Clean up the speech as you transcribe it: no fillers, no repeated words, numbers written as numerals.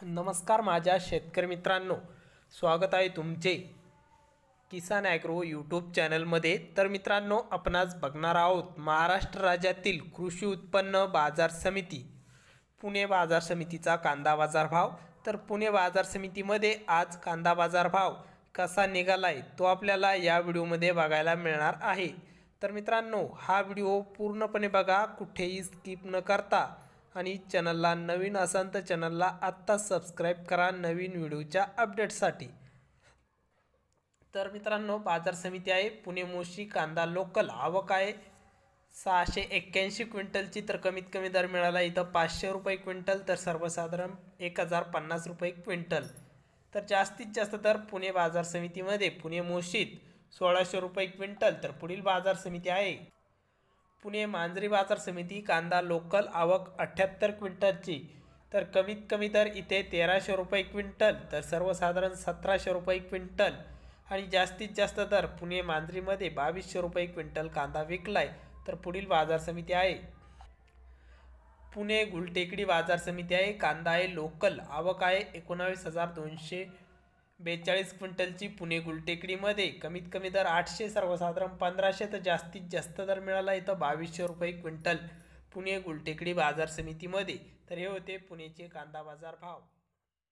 नमस्कार माझ्या शेतकरी मित्रांनो, स्वागत आहे तुमचे किसान ॲग्रो यूट्यूब चॅनलमध्ये। तर मित्रांनो, आपण आज बघणार आहोत महाराष्ट्र राज्यातील कृषी उत्पन्न बाजार समिती पुणे बाजार समितीचा कांदा बाजार भाव। तर पुणे बाजार समितीमध्ये आज कांदा बाजार भाव कसा निघालाय तो आपल्याला या व्हिडिओमध्ये बघायला मिळणार आहे। तर मित्रांनो, हा व्हिडिओ पूर्णपणे बघा, कुठेही स्किप न करता, आणि चॅनलला नवीन असाल तर चॅनलला आत्ता सबस्क्राइब करा नवीन व्हिडिओच्या अपडेटसाठी। तर मित्रांनो, बाजार समिती आहे पुणे मोशी, कांदा लोकल, आवक आहे 681 क्विंटलची। तर कमीत कमी दर मिळाला इथं 500 रुपये क्विंटल, तर सर्वसाधारण 1050 रुपये क्विंटल। तर जास्तीत जास्त दर पुणे बाजार समितीमध्ये पुणे मोशीत 1600 रुपये क्विंटल। तर पुढील बाजार समिती आहे पुणे मांजरी बाजार समिती, कांदा लोकल, आवक 78 क्विंटलची। तर कमीत कमी दर इथे 1300 रुपये क्विंटल, तर सर्वसाधारण 1700 रुपये क्विंटल। आणि जास्तीत जास्त दर पुणे मांजरीमध्ये 2200 रुपये क्विंटल कांदा विकलाय। तर पुढील बाजार समिती आहे पुणे गुलटेकडी बाजार समिती आहे, कांदा आहे लोकल, आवक आहे 19,242 क्विंटलची पुणे गुलटेकडीमध्ये। कमीत कमी दर 800, सर्वसाधारण 1500, तर जास्तीत जास्त दर मिळाला इथं 2200 रुपये क्विंटल पुणे गुलटेकडी बाजार समितीमध्ये। तर हे होते पुणेचे कांदा बाजार भाव।